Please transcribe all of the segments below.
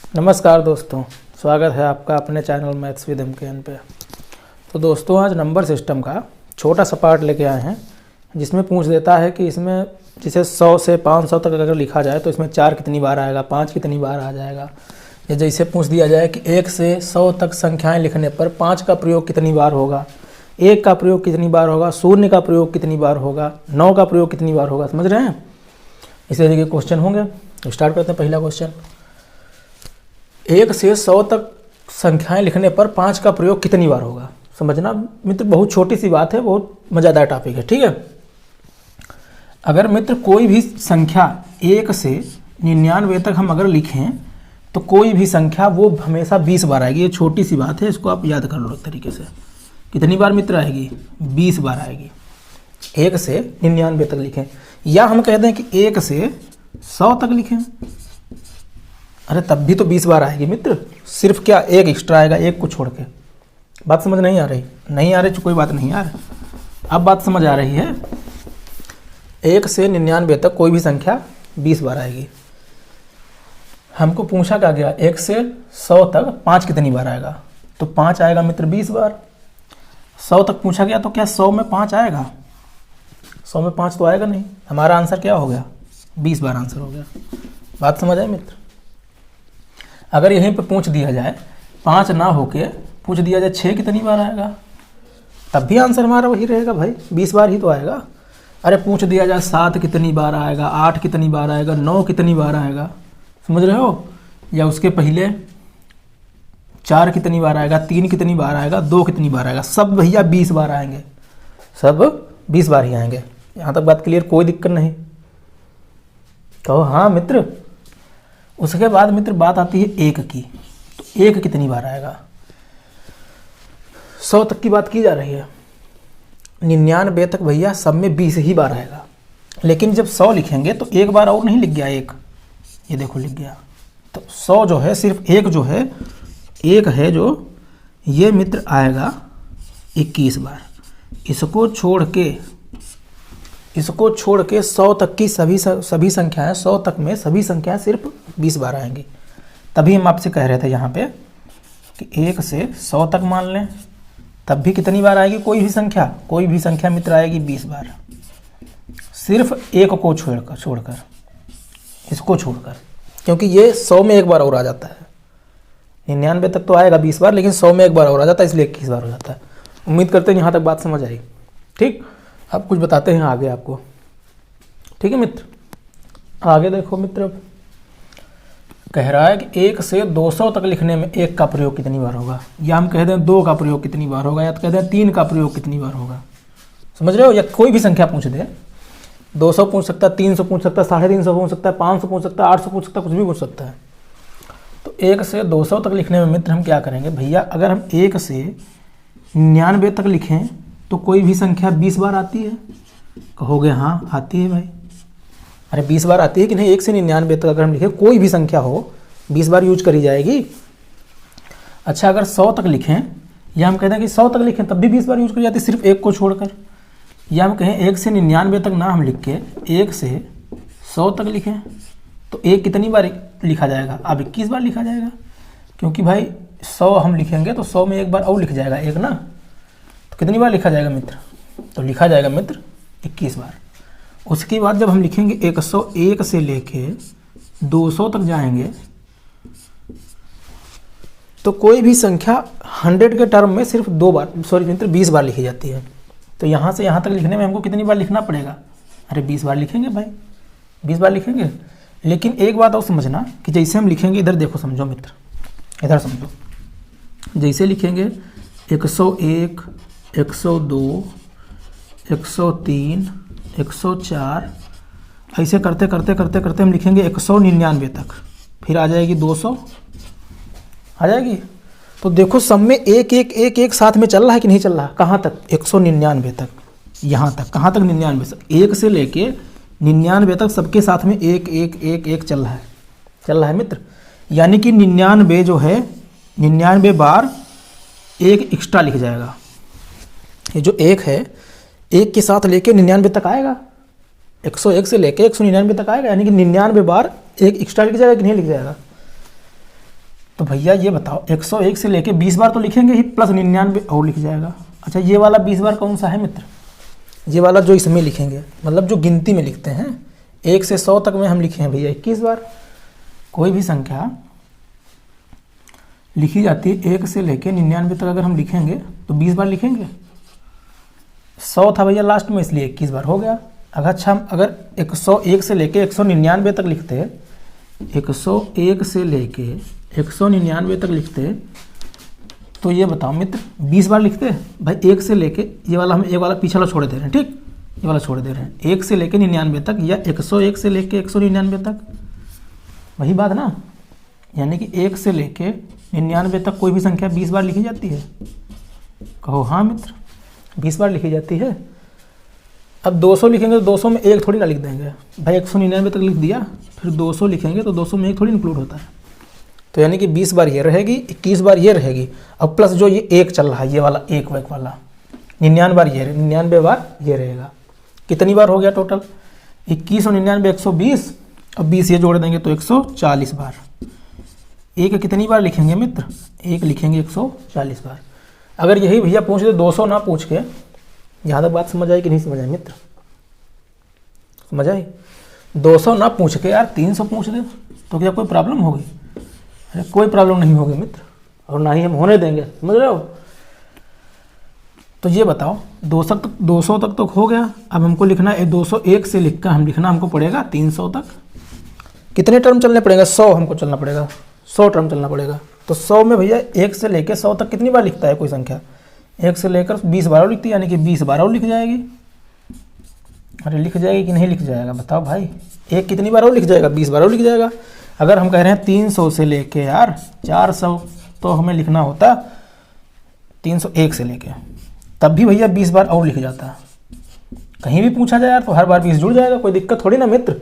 नमस्कार दोस्तों, स्वागत है आपका अपने चैनल मैथ्स विद MKN पे। तो दोस्तों आज नंबर सिस्टम का छोटा सा पार्ट लेके आए हैं जिसमें पूछ देता है कि इसमें जिसे 100 से 500 तक अगर लिखा जाए तो इसमें 4 कितनी बार आएगा, 5 कितनी बार आ जाएगा। या जैसे पूछ दिया जाए कि 1 से 100 तक संख्याएँ लिखने पर 5 का प्रयोग कितनी बार होगा, 1 का प्रयोग कितनी बार होगा, 0 का प्रयोग कितनी बार होगा, 9 का प्रयोग कितनी बार होगा। समझ रहे हैं? इस तरीके के क्वेश्चन होंगे। तो स्टार्ट करते हैं। पहला क्वेश्चन, 1 से 100 तक संख्याएं लिखने पर 5 का प्रयोग कितनी बार होगा। समझना मित्र, बहुत छोटी सी बात है, बहुत मज़ेदार टॉपिक है। ठीक है, अगर मित्र कोई भी संख्या 1 से 99 तक हम अगर लिखें तो कोई भी संख्या वो हमेशा 20 बार आएगी। ये छोटी सी बात है, इसको आप याद कर लो एक तरीके से। कितनी बार मित्र आएगी? 20 बार आएगी। 1 से 99 तक लिखें, या हम कह दें कि 1 से 100 तक लिखें, अरे तब भी तो 20 बार आएगी मित्र। सिर्फ क्या एक एक्स्ट्रा आएगा, एक को छोड़ के। बात समझ नहीं आ रही? नहीं आ रही तो कोई बात नहीं यार, अब बात समझ आ रही है। 1 से 99 तक कोई भी संख्या 20 बार आएगी। हमको पूछा क्या गया, 1 से 100 तक 5 कितनी बार आएगा, तो 5 आएगा मित्र 20 बार। 100 तक पूछा गया तो क्या 100 में 5 आएगा? 100 में 5 तो आएगा नहीं। हमारा आंसर क्या हो गया? 20 बार आंसर हो गया। बात समझ आए मित्र? अगर यहीं पे पूछ दिया जाए 5 ना होके पूछ दिया जाए 6 कितनी बार आएगा, तब भी आंसर हमारा वही रहेगा भाई, 20 बार ही तो आएगा। अरे पूछ दिया जाए 7 कितनी बार आएगा, 8 कितनी बार आएगा, 9 कितनी बार आएगा, समझ रहे हो? या उसके पहले 4 कितनी बार आएगा, 3 कितनी बार आएगा, 2 कितनी बार आएगा, सब भैया 20 बार आएंगे, सब 20 बार ही आएंगे। यहाँ तक बात क्लियर? कोई दिक्कत नहीं? कहो हाँ मित्र। उसके बाद मित्र बात आती है 1 की, तो 1 कितनी बार आएगा? 100 तक की बात की जा रही है, 99 तक भैया सब में 20 ही बार आएगा। लेकिन जब 100 लिखेंगे तो एक बार और नहीं लिख गया, 1 ये देखो लिख गया। तो 100 जो है सिर्फ एक जो है, एक है जो ये मित्र आएगा 21 बार। इसको छोड़ के 100 तक की सभी संख्याएं, 100 तक में सभी संख्याएं सिर्फ 20 बार आएंगी। तभी हम आपसे कह रहे थे यहाँ पे कि 1 से 100 तक मान लें, तब भी कितनी बार आएगी? कोई भी संख्या मित्र आएगी 20 बार। सिर्फ 1 को छोड़कर इसको छोड़कर, क्योंकि ये 100 में एक बार और आ जाता है। 99 तक तो आएगा 20 बार, लेकिन 100 में एक बार और आ जाता है, इसलिए 21 बार हो जाता है। उम्मीद करते हैं यहाँ तक बात समझ आई। ठीक, अब कुछ बताते हैं आगे आपको। ठीक है मित्र, आगे देखो मित्र, अब कह रहा है कि 1 से 200 तक लिखने में 1 का प्रयोग कितनी बार होगा, या हम कह दें 2 का प्रयोग कितनी बार होगा, या तो कह दें 3 का प्रयोग कितनी बार होगा। समझ रहे हो? या कोई भी संख्या पूछ दे, 200 पूछ सकता है, 300 पूछ सकता है, 350 पूछ सकता है, 500 पूछ सकता है, 800 पूछ सकता है, कुछ भी पूछ सकता है। तो 1 से 200 तक लिखने में मित्र हम क्या करेंगे भैया, अगर हम 1 से 99 तक लिखें तो कोई भी संख्या 20 बार आती है। कहोगे हाँ आती है भाई। अरे 20 बार आती है कि नहीं? 1 से 99 तक अगर हम लिखें कोई भी संख्या हो 20 बार यूज करी जाएगी। अच्छा, अगर 100 तक लिखें, या हम कहते हैं कि 100 तक लिखें तब भी 20 बार यूज करी जाती है, सिर्फ 1 को छोड़कर। या हम कहें 1 से 99 तक ना हम लिख के 1 से 100 तक लिखें तो 1 कितनी बार लिखा जाएगा? अब 21 बार लिखा जाएगा, क्योंकि भाई 100 हम लिखेंगे तो 100 में एक बार और लिख जाएगा 1 ना, तो कितनी बार लिखा जाएगा मित्र? तो लिखा जाएगा मित्र 21 बार। उसके बाद जब हम लिखेंगे 101 से लेके 200 तक जाएंगे तो कोई भी संख्या 100 के टर्म में सिर्फ 20 बार लिखी जाती है। तो यहाँ से यहाँ तक लिखने में हमको कितनी बार लिखना पड़ेगा? अरे 20 बार लिखेंगे भाई, 20 बार लिखेंगे। लेकिन एक बात और समझना कि जैसे हम लिखेंगे, इधर देखो, समझो मित्र, इधर समझो। जैसे लिखेंगे 101, 102, 103, 104, ऐसे करते करते हम लिखेंगे 199 तक, फिर आ जाएगी 200 आ जाएगी। तो देखो सब में एक साथ में चल रहा है कि नहीं चल रहा? कहाँ तक? 199 तक, यहाँ तक। कहाँ तक? 99 तक। 1 से लेके 99 तक सबके साथ में एक चल रहा है मित्र। यानी कि 99 जो है 99 बार 1 एक्स्ट्रा लिख जाएगा। ये जो 1 है, 1 के साथ लेके 99 तक आएगा, 101 से लेके 199 तक आएगा, यानी कि 99 बार 1 एक्स्ट्रा लिख जाएगा कि नहीं लिख जाएगा? तो भैया ये बताओ 101 से लेके 20 बार तो लिखेंगे ही, प्लस 99 और लिख जाएगा। अच्छा ये वाला 20 बार कौन सा है मित्र? ये वाला जो इसमें लिखेंगे, मतलब जो गिनती में लिखते हैं 1 से 100 तक में हम लिखे हैं भैया 21 बार। कोई भी संख्या लिखी जाती है 1 से लेके 99 तक अगर हम लिखेंगे तो 20 बार लिखेंगे। 100 था भैया लास्ट में, इसलिए 21 बार हो गया। अच्छा हम अगर 101 से लेके 199 तक लिखते हैं, 101 से लेके 199 तक लिखते, तो ये बताओ मित्र 20 बार लिखते भाई। 1 से लेके ये वाला हम एक वाला पीछे वाला छोड़ दे रहे हैं, ठीक, ये वाला छोड़ दे रहे हैं। 1 से लेके 99 तक या 101 से लेके 199 तक, वही बात ना। यानी कि 1 से लेके 99 तक कोई भी संख्या 20 बार लिखी जाती है। कहो हाँ मित्र, 20 बार लिखी जाती है। अब 200 लिखेंगे तो 200 में एक थोड़ी ना लिख देंगे भाई। 199 तक लिख दिया, फिर 200 लिखेंगे तो 200 में एक थोड़ी इंक्लूड होता है। तो यानी कि 20 बार ये रहेगी, 21 बार ये रहेगी, अब प्लस जो ये एक चल रहा है ये वाला एक वाला 99 बार ये 99 बार ये रहेगा। कितनी बार हो गया टोटल? 21 और 99 120, अब 20 ये जोड़ देंगे तो 140 बार। एक कितनी बार लिखेंगे मित्र? एक लिखेंगे 140 बार। अगर यही भैया पूछ दे 200 ना पूछ के, यहाँ तक बात समझ आई कि नहीं समझ आई मित्र? समझ आई? 200 ना पूछ के यार 300 पूछ दे तो क्या कोई प्रॉब्लम होगी? अरे कोई प्रॉब्लम नहीं होगी मित्र, और ना ही हम होने देंगे, समझ रहे हो? तो ये बताओ 200 तक तो हो गया। अब हमको लिखना है 201 से लिखकर हम लिखना हमको पड़ेगा 300 तक। कितने टर्म चलने पड़ेगा? 100 हमको चलना पड़ेगा, 100 टर्म चलना पड़ेगा। तो 100 में भैया 1 से लेकर 100 तक कितनी बार लिखता है कोई संख्या? 1 से लेकर 20 बार और लिखती है, यानी कि 20 बार और लिख जाएगी। अरे लिख जाएगी कि नहीं लिख जाएगा बताओ भाई? एक कितनी बार और लिख जाएगा? 20 बार और लिख जाएगा। अगर हम कह रहे हैं 300 से लेके यार 400, तो हमें लिखना होता 301 से लेके, तब भी भैया 20 बार और लिख जाता। कहीं भी पूछा जाए यार तो हर बार 20 जुड़ जाएगा, कोई दिक्कत थोड़ी ना मित्र।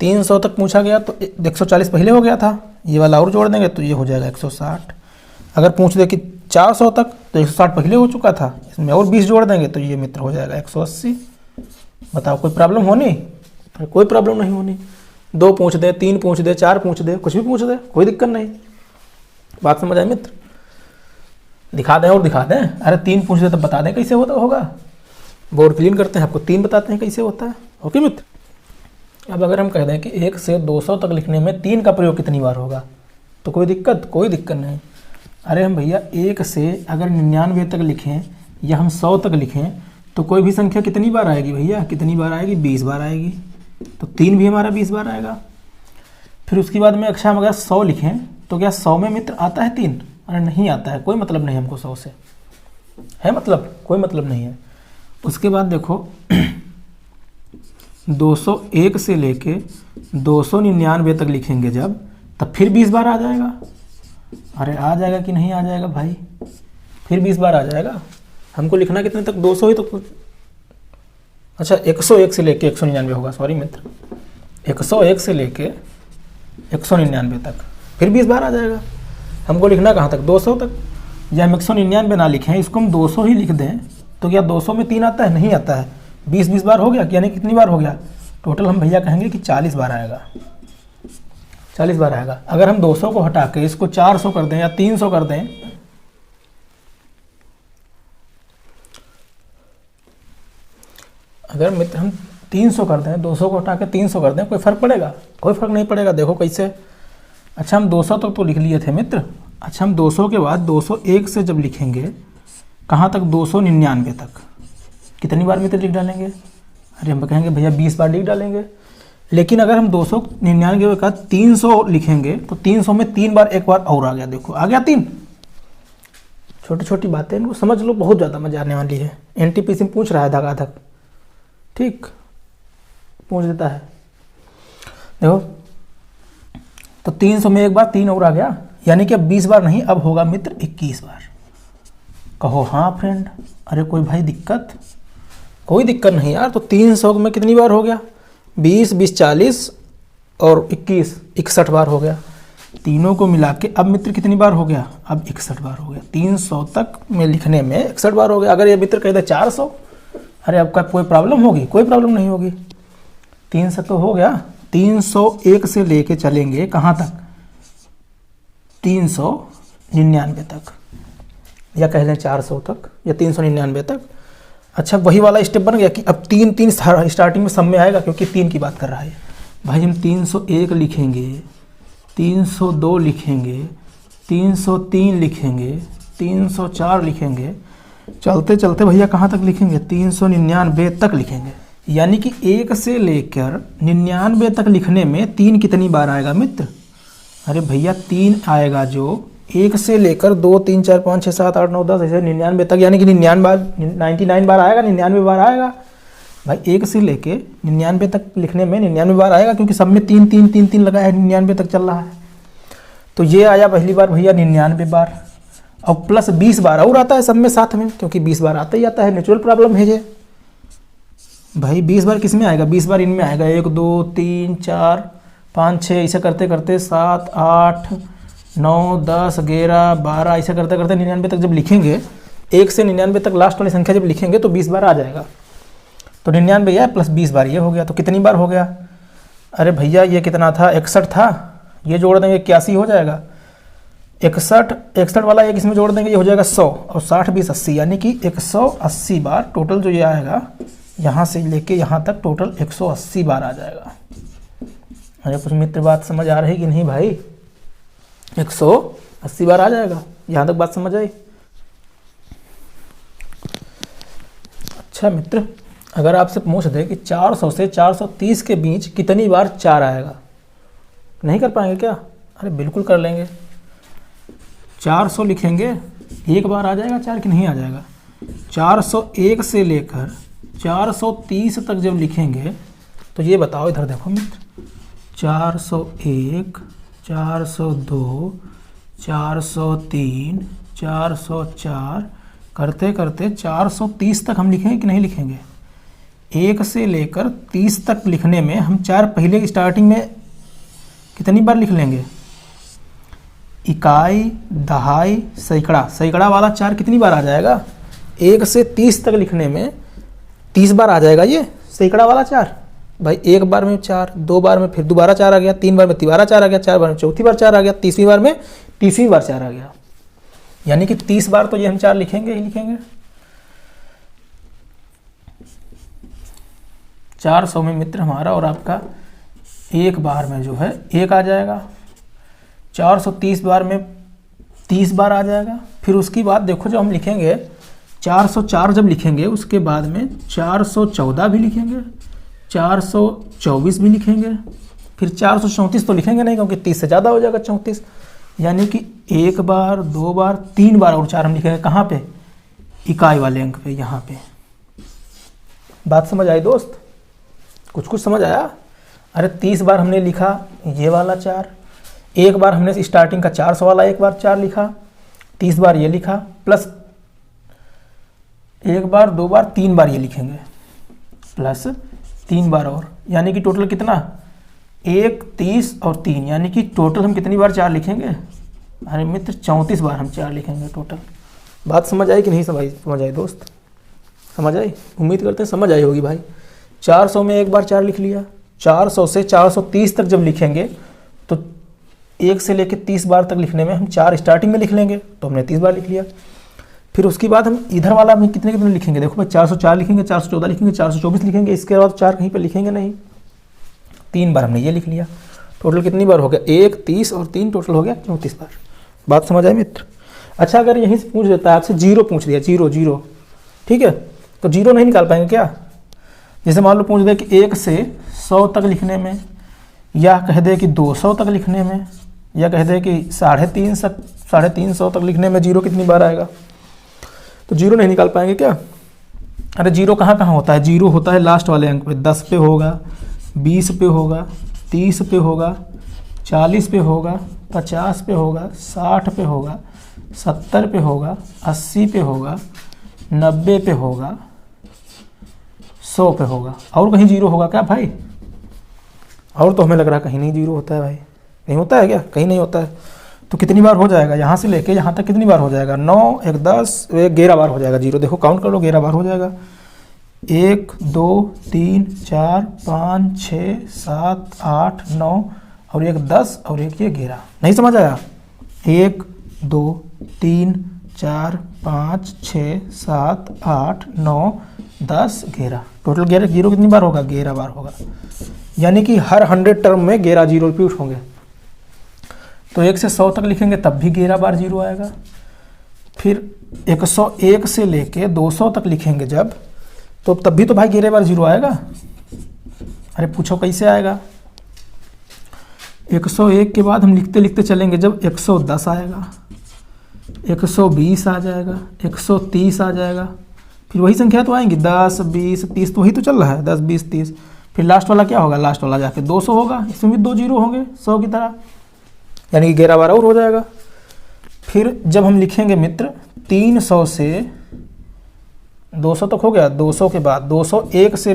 300 तक पूछा गया तो 140 पहले हो गया था, ये वाला और जोड़ देंगे तो ये हो जाएगा 160। अगर पूछ दे कि 400 तक तो 160 पहले हो चुका था, इसमें और 20 जोड़ देंगे तो ये मित्र हो जाएगा 180। बताओ कोई प्रॉब्लम होनी? कोई प्रॉब्लम नहीं होनी। 2 पूछ दे, 3 पूछ दे, 4 पूछ दे, कुछ भी पूछ दे, कोई दिक्कत नहीं। बात समझ आए मित्र? दिखा दें और दिखा दें। अरे 3 पूछ दे तब बता दें कैसे होगा। बोर्ड क्लीन करते हैं, आपको 3 बताते हैं कैसे होता है। ओके मित्र। अब अगर हम कह दें कि 1 से 200 तक लिखने में 3 का प्रयोग कितनी बार होगा, तो कोई दिक्कत नहीं। अरे हम भैया 1 से अगर 99 तक लिखें या हम 100 तक लिखें तो कोई भी संख्या कितनी बार आएगी भैया? कितनी बार आएगी? 20 बार आएगी। तो 3 भी हमारा 20 बार आएगा। फिर उसके बाद में अच्छा हम अगर 100 लिखें तो क्या 100 में मित्र आता है 3? अरे नहीं आता है, कोई मतलब नहीं हमको 100 से, है मतलब? कोई मतलब नहीं है। उसके बाद देखो 201 से लेके 299 तक लिखेंगे जब, तब फिर 20 बार आ जाएगा। अरे आ जाएगा कि नहीं आ जाएगा भाई? फिर 20 बार आ जाएगा। हमको लिखना कितने तक? 200 ही तो। अच्छा 101 से लेके 199 होगा, सॉरी मित्र, 101 से लेके 199 तक फिर 20 बार आ जाएगा। हमको लिखना कहाँ तक? 200 तक। या हम 199 ना लिखें, इसको हम 200 ही लिख दें तो क्या 200 में 3 आता है? नहीं आता है। 20 बार हो गया, यानी कितनी बार हो गया टोटल? हम भैया कहेंगे कि 40 बार आएगा। 40 बार आएगा। अगर हम 200 को हटा के इसको 400 कर दें या 300 कर दें, अगर मित्र हम 300 कर दें, 200 को हटा के 300 कर दें, कोई फ़र्क पड़ेगा? कोई फ़र्क नहीं पड़ेगा। देखो कैसे। अच्छा हम 200 तक तो लिख लिए थे मित्र। अच्छा हम 200 के बाद 201 से जब लिखेंगे कहाँ तक? 299 तक कितनी बार मित्र लिख डालेंगे? अरे हम कहेंगे भैया 20 बार लिख डालेंगे। लेकिन अगर हम 299 के बाद 300 लिखेंगे तो 300 में 3 बार एक बार और आ गया। देखो आ गया 3। छोटी छोटी बातें इनको समझ लो, बहुत ज़्यादा मजा आने वाली है। एनटीपीसी में पूछ रहा है धक, ठीक पूछ देता है। देखो तो 300 में एक बार 3 और आ गया, यानी कि अब 20 बार नहीं, अब होगा मित्र 21 बार। कहो हाँ फ्रेंड। अरे कोई भाई दिक्कत? कोई दिक्कत नहीं यार। तो 300 में कितनी बार हो गया? 20, 20, 40 और 21, 61 बार हो गया। तीनों को मिला के अब मित्र कितनी बार हो गया? अब 61 बार हो गया। 300 तक में लिखने में 61 बार हो गया। अगर ये मित्र कहते 400, अरे आपका कोई प्रॉब्लम होगी? कोई प्रॉब्लम नहीं होगी। 300 तो हो गया। 301 से लेके चलेंगे कहाँ तक? 399 तक, या कह लें 400 तक या 399 तक। अच्छा, वही वाला स्टेप बन गया कि अब 3 स्टार्टिंग में सब में आएगा, क्योंकि 3 की बात कर रहा है भाई। हम 301 लिखेंगे, 302 लिखेंगे, 303 लिखेंगे, 304 लिखेंगे, चलते चलते भैया कहाँ तक लिखेंगे, 399 तक लिखेंगे। यानी कि 1 से लेकर 99 तक लिखने में 3 कितनी बार आएगा मित्र? अरे भैया 3 आएगा, जो 1 से लेकर 2 3 4 5 6 7 8 9 10 ऐसे 99 तक, यानी कि 99 बार आएगा, 99 बार आएगा भाई। 1 से लेके 99 तक लिखने में 99 बार आएगा, क्योंकि सब में 3 3 3 3 लगा है, 99 तक चल रहा है। तो ये आया पहली बार भैया 99 बार, और प्लस 20 बार और आता है सब में साथ में, क्योंकि 20 बार आता ही आता है, नेचुरल प्रॉब्लम है ये भाई। 20 बार किस में आएगा? 20 बार इनमें आएगा, 1 2 3 4 5 6 ऐसे करते करते 7 8 9 10 11 12 ऐसे करते करते 99 तक जब लिखेंगे, 1 से 99 तक लास्ट वाली संख्या जब लिखेंगे तो 20 बार आ जाएगा। तो 99 है प्लस 20 बार ये हो गया, तो कितनी बार हो गया? अरे भैया ये कितना था? 61 था, ये जोड़ देंगे 81 हो जाएगा। 61 वाला एक इसमें जोड़ देंगे, ये हो जाएगा 100, और 60 20 80, यानी कि 180 बार टोटल जो ये आएगा, यहाँ से लेके यहाँ तक टोटल 180 बार आ जाएगा। अरे कुछ मित्र बात समझ आ रही कि नहीं भाई? 180 बार आ जाएगा, यहाँ तक बात समझ आई? अच्छा मित्र, अगर आपसे पूछ दे कि 400 से 430 के बीच कितनी बार 4 आएगा, नहीं कर पाएंगे क्या? अरे बिल्कुल कर लेंगे। 400 लिखेंगे, एक बार आ जाएगा 4 कि नहीं आ जाएगा? 401 से लेकर 430 तक जब लिखेंगे तो ये बताओ, इधर देखो मित्र, 401 402 403 404 करते करते 430 तक हम लिखेंगे कि नहीं लिखेंगे? 1 से लेकर 30 तक लिखने में हम 4 पहले स्टार्टिंग में कितनी बार लिख लेंगे? इकाई, दहाई, सैकड़ा, सैकड़ा वाला 4 कितनी बार आ जाएगा? 1 से 30 तक लिखने में 30 बार आ जाएगा ये सैकड़ा वाला 4 भाई। 1 बार में 4, 2 बार में फिर दोबारा 4 आ गया, 3 बार में तिबारा 4 आ गया, 4 बार में चौथी बार 4 आ गया, 30वीं बार में 30वीं बार 4 आ गया। यानी कि 30 बार तो ये हम 4 लिखेंगे ही लिखेंगे। 400 में मित्र हमारा और आपका 1 बार में जो है 1 आ जाएगा। 430 बार में 30 बार आ जाएगा। फिर उसकी बाद देखो जब हम लिखेंगे 404 जब लिखेंगे उसके बाद में 414 भी लिखेंगे, 424 भी लिखेंगे, फिर 434 तो लिखेंगे नहीं क्योंकि 30 से ज़्यादा हो जाएगा 34। यानी कि 1 बार, 2 बार, 3 बार और 4 हम लिखेंगे कहाँ पे? इकाई वाले अंक पे, यहाँ पे। बात समझ आई दोस्त? कुछ कुछ समझ आया? अरे 30 बार हमने लिखा ये वाला 4, 1 बार हमने स्टार्टिंग का 400 वाला 1 बार 4 लिखा, 30 बार ये लिखा, प्लस 1 बार, 2 बार, 3 बार ये लिखेंगे, प्लस 3 बार और, यानी कि टोटल कितना? 1, 30 और 3, यानी कि टोटल हम कितनी बार 4 लिखेंगे? अरे मित्र 34 बार हम 4 लिखेंगे टोटल। बात समझ आई कि नहीं समझ आई दोस्त? समझ आई? उम्मीद करते हैं समझ आई होगी भाई। 400 में 1 बार 4 लिख लिया, 400 से 430 तक जब लिखेंगे तो 1 से लेकर 30 बार तक लिखने में हम 4 स्टार्टिंग में लिख लेंगे, तो हमने 30 बार लिख लिया। फिर उसके बाद हम इधर वाला हम कितने कितने लिखेंगे? देखो भाई 404 लिखेंगे, 414 लिखेंगे, 424 लिखेंगे, इसके बाद 4 कहीं पे लिखेंगे नहीं। 3 बार हमने ये लिख लिया, टोटल कितनी बार हो गया? 1, 30 और 3 टोटल हो गया 34 बार। बात समझ आई मित्र? अच्छा अगर यहीं से पूछ देता है आपसे, 0 पूछ दिया, 0, ठीक है, तो 0 नहीं निकाल पाएंगे क्या? जैसे मान लो पूछ दे कि 1 से 100 तक लिखने में, या कह दे कि 200 तक लिखने में, या कह दे कि 350 तक लिखने में 0 कितनी बार आएगा? तो 0 नहीं निकाल पाएंगे क्या? अरे 0 कहाँ कहाँ होता है? 0 होता है लास्ट वाले अंक पे, 10 पे होगा, 20 पे होगा, 30 पे होगा, 40 पे होगा, 50 पे होगा, 60 पे होगा, 70 पे होगा, 80 पे होगा, 90 पे होगा, 100 पे होगा। और कहीं 0 होगा क्या भाई? और तो हमें लग रहा है कहीं नहीं 0 होता है भाई। नहीं होता है क्या? कहीं नहीं होता है। तो कितनी बार हो जाएगा? यहाँ से लेके यहाँ तक कितनी बार हो जाएगा? 9, 1, 10, 11 बार हो जाएगा 0। देखो काउंट कर लो, 11 बार हो जाएगा। 1, 2, 3, 4, 5, 6, 7, 8, 9 और 1 10 और 1 ये 11। नहीं समझ आया? 1 2 3 4 5 6 7 8 9 10 11, टोटल 11 जीरो कितनी बार होगा? 11 बार होगा। यानी कि हर 100 टर्म में 11 जीरो रिपीट होंगे। तो 1 से 100 तक लिखेंगे तब भी 11 बार जीरो आएगा। फिर 101 से लेके 200 तक लिखेंगे जब, तो तब भी तो भाई 11 बार जीरो आएगा। अरे पूछो कैसे आएगा? 101 के बाद हम लिखते लिखते चलेंगे, जब 110 आएगा, 120 आ जाएगा, 130 आ जाएगा, फिर वही संख्या तो आएंगी 10 20 30, तो वही तो चल रहा है 10 20 30। फिर लास्ट वाला क्या होगा? लास्ट वाला जाके 200 होगा, इसमें भी 2 जीरो होंगे 100 की तरह, यानी कि 11 बार और हो जाएगा। फिर जब हम लिखेंगे मित्र 300 से 200 तक हो गया, 200 के बाद 201 से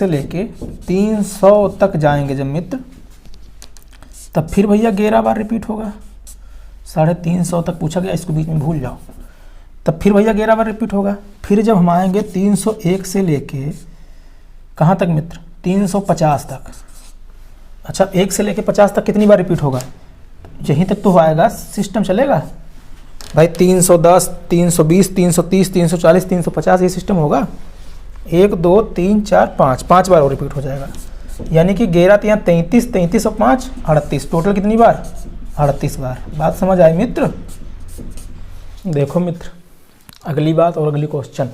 लेके 300 तक जाएंगे जब मित्र, तब फिर भैया 11 बार रिपीट होगा। 350 तक पूछा गया, इसको बीच में भूल जाओ। तब फिर भैया 11 बार रिपीट होगा। फिर जब हम आएंगे 301 से लेके कहाँ तक मित्र? 350 तक। अच्छा 1 से लेके 50 तक कितनी बार रिपीट होगा? यहीं तक तो आएगा, सिस्टम चलेगा भाई। 310 320 330 340 350 ये सिस्टम होगा। 1 2 3 4 5 5 बार और रिपीट हो जाएगा। यानी कि 11 यहाँ 33 33 और 5 38, टोटल कितनी बार? 38 बार। बात समझ आई मित्र? देखो मित्र, अगली बात और अगली क्वेश्चन,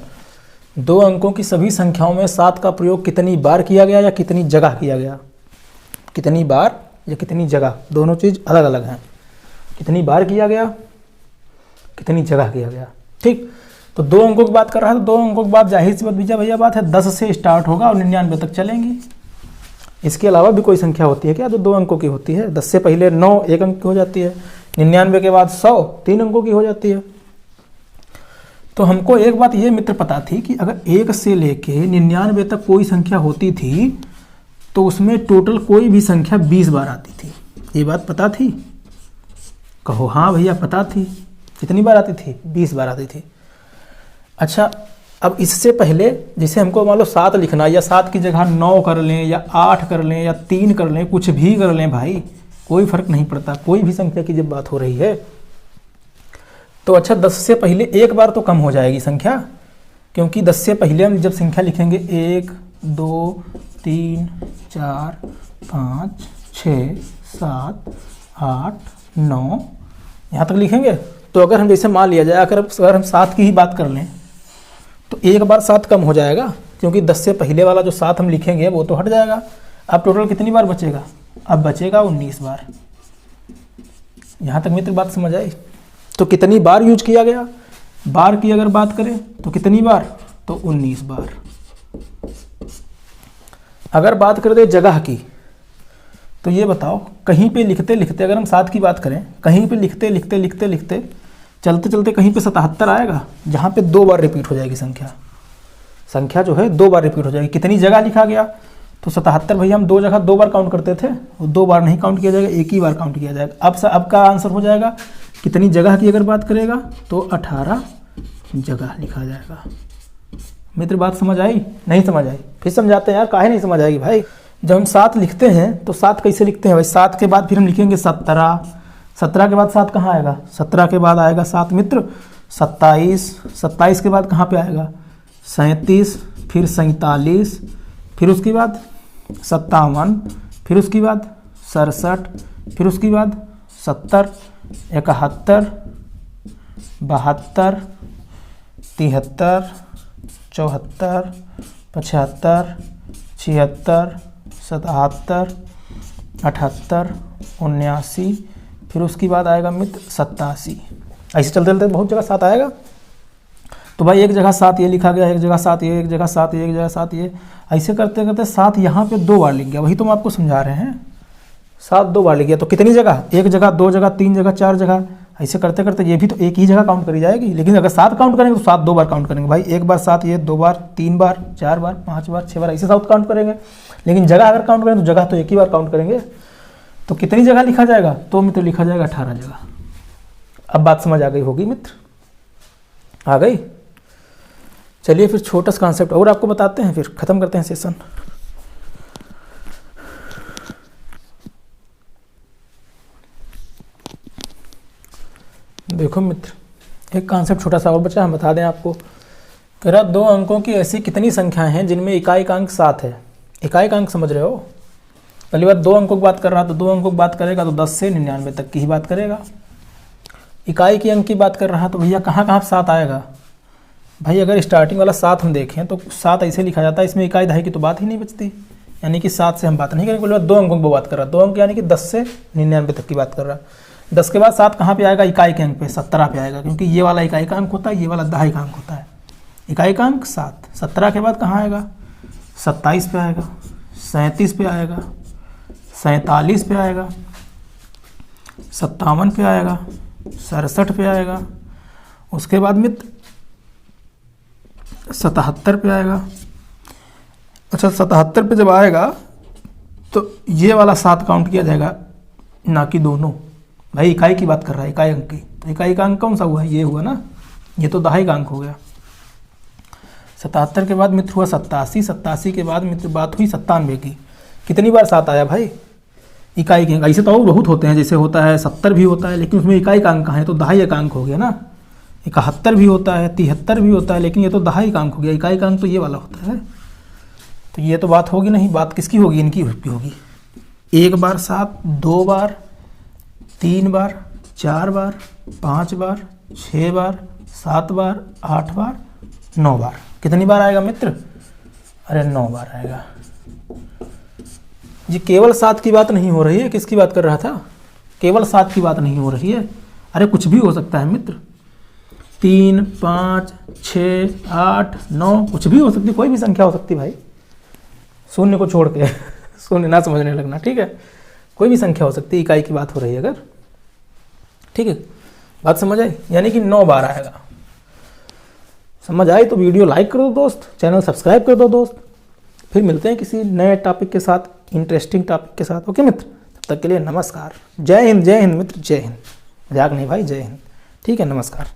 2 अंकों की सभी संख्याओं में 7 का प्रयोग कितनी बार किया गया या कितनी जगह किया गया? कितनी बार या कितनी जगह, दोनों चीज़ अलग अलग हैं। कितनी बार किया गया, कितनी जगह किया गया। ठीक, तो 2 अंकों की बात कर रहा है, तो 2 अंकों की बात जाहिर सी बात भैया बात है 10 से स्टार्ट होगा और 99 तक चलेंगी। इसके अलावा भी कोई संख्या होती है क्या जो 2 अंकों की होती है? 10 से पहले 9 1 अंक की हो जाती है, 99 के बाद 100 3 अंकों की हो जाती है। तो हमको एक बात ये मित्र पता थी कि अगर 1 से लेके 99 तक कोई संख्या होती थी तो उसमें टोटल कोई भी संख्या 20 बार आती थी। ये बात पता थी? कहो हाँ भैया पता थी। कितनी बार आती थी? 20 बार आती थी। अच्छा, अब इससे पहले जैसे हमको मान लो 7 लिखना, या 7 की जगह 9 कर लें या 8 कर लें या 3 कर लें, कुछ भी कर लें भाई, कोई फर्क नहीं पड़ता। कोई भी संख्या की जब बात हो रही है तो अच्छा 10 से पहले 1 बार तो कम हो जाएगी संख्या, क्योंकि 10 से पहले हम जब संख्या लिखेंगे 1 2 3 4 5 6 7 8 9 यहाँ तक लिखेंगे। तो अगर हम जैसे मान लिया जाए अगर हम 7 की ही बात कर लें तो 1 बार 7 कम हो जाएगा, क्योंकि 10 से पहले वाला जो 7 हम लिखेंगे वो तो हट जाएगा। अब टोटल कितनी बार बचेगा? अब बचेगा 19 बार। यहाँ तक मित्र बात समझ आई? तो कितनी बार यूज किया गया? बार की अगर बात करें तो कितनी बार? तो 19 बार। अगर बात करते जगह की, तो ये बताओ कहीं पे लिखते लिखते, अगर हम 7 की बात करें, कहीं पे लिखते लिखते लिखते लिखते चलते चलते कहीं पे 77 आएगा, जहाँ पे 2 बार रिपीट हो जाएगी संख्या जो है 2 बार रिपीट हो जाएगी। कितनी जगह लिखा गया? तो 77 भैया हम 2 जगह 2 बार काउंट करते थे, वो 2 बार नहीं काउंट किया जाएगा, एक ही बार काउंट किया जाएगा। अब का आंसर हो जाएगा कितनी जगह की अगर बात करेगा तो 18 जगह लिखा जाएगा। मित्र बात समझ आई? नहीं समझ आई? फिर समझाते हैं यार, काहे नहीं समझ आएगी भाई। जब हम 7 लिखते हैं तो 7 कैसे लिखते हैं भाई? 7 के बाद फिर हम लिखेंगे 17, 17 के बाद 7 कहाँ आएगा? 17 के बाद आएगा 7 मित्र 27, 27 के बाद कहाँ पे आएगा? 37, फिर 47, फिर उसके बाद 57, फिर उसके बाद 67, फिर उसके बाद 70, 71, 72, 73, 74, 75, 76, 77, 78, 79, फिर उसके बाद आएगा मित्र 87। ऐसे चलते चलते बहुत जगह 7 आएगा। तो भाई एक जगह 7 ये लिखा गया, एक जगह 7 ये, एक जगह 7 ये, एक जगह 7 ये, ऐसे करते करते 7 यहाँ पे 2 बार लिख गया। वही तो हम आपको समझा रहे हैं, 7 2 बार लिख गया। तो कितनी जगह? 1 जगह 2 जगह 3 जगह 4 जगह, ऐसे करते करते ये भी तो एक ही जगह काउंट करी जाएगी। लेकिन अगर 7 काउंट करेंगे तो 7 2 बार काउंट करेंगे भाई। 1 बार 7 ये, 2 बार 3 बार 4 बार 5 बार 6 बार, ऐसे 7 काउंट करेंगे। लेकिन जगह अगर काउंट करें तो जगह तो एक ही बार काउंट करेंगे। तो कितनी जगह लिखा जाएगा? तो मित्र लिखा जाएगा 18 जगह। अब बात समझ आ गई होगी मित्र, आ गई? चलिए फिर छोटा सा कॉन्सेप्ट और आपको बताते हैं, फिर खत्म करते हैं सेशन। देखो मित्र, एक कॉन्सेप्ट छोटा सा और बचा, हम बता दें आपको। कह रहा 2 अंकों की ऐसी कितनी संख्याएं हैं जिनमें इकाई अंक 7 है। इकाई अंक समझ रहे हो? पहली बात 2 अंकों की बात कर रहा, तो 2 अंकों की बात करेगा तो 10 से 99 तक की ही बात करेगा। इकाई की अंक की बात कर रहा तो भैया कहाँ कहाँ 7 आएगा भाई? अगर स्टार्टिंग वाला 7 हम देखें तो 7 ऐसे लिखा जाता है, इसमें इकाई दहाई की तो बात ही नहीं बचती, यानी कि 7 से हम बात नहीं करेंगे। 2 अंकों की बात कर रहा, 2 अंक यानी कि 10 से 99 तक की बात कर रहा। 10 के बाद 7 कहाँ पे आएगा? इकाई के अंक पे 17 पे आएगा, क्योंकि ये वाला इकाई का अंक होता है, ये वाला दहाई का अंक होता है। इकाई का अंक 7। 17 के बाद कहाँ आएगा? 27 पे आएगा, 37 पे आएगा, 47 पे आएगा, 57 पे आएगा, 67 पे आएगा, उसके बाद मित्र 77 पे आएगा। अच्छा 77 पे जब आएगा तो ये वाला 7 काउंट किया जाएगा, ना कि दोनों। भाई इकाई की बात कर रहा है, इकाई अंक की। तो इकाई का अंक कौन सा हुआ? ये हुआ ना, ये तो दहाई का अंक हो गया। 77 के बाद मित्र हुआ 87, 87 के बाद मित्र बात हुई 97 की। कितनी बार 7 आया भाई? इकाई के अंक। ऐसे तो और बहुत होते हैं, जैसे होता है 70 भी होता है, लेकिन उसमें इकाई का अंक कहाँ है? तो दहाई का अंक हो गया ना। 71 भी होता है, 73 भी होता है, लेकिन ये तो दहाई का अंक हो गया। इकाई का अंक तो ये वाला होता है। तो ये तो बात होगी नहीं, बात किसकी होगी? इनकी होगी। 1 बार 7, 2 बार, 3 बार, 4 बार, 5 बार, 6 बार, 7 बार, 8 बार, 9 बार। कितनी बार आएगा मित्र? अरे 9 बार आएगा जी। केवल 7 की बात नहीं हो रही है, किसकी बात कर रहा था? केवल 7 की बात नहीं हो रही है, अरे कुछ भी हो सकता है मित्र। 3, 5, 6, 8, 9, कुछ भी हो सकती, कोई भी संख्या हो सकती भाई, शून्य को छोड़ के शून्य ना समझने लगना, ठीक है? कोई भी संख्या हो सकती है, इकाई की बात हो रही है अगर, ठीक है? बात समझ आई? यानी कि 9 बार आएगा। समझ आई तो वीडियो लाइक कर दो दोस्त, चैनल सब्सक्राइब कर दो दोस्त। फिर मिलते हैं किसी नए टॉपिक के साथ, इंटरेस्टिंग टॉपिक के साथ। ओके मित्र, तब तक के लिए नमस्कार। जय हिंद मित्र, जय हिंद। मजाक नहीं भाई, जय हिंद। ठीक है, नमस्कार।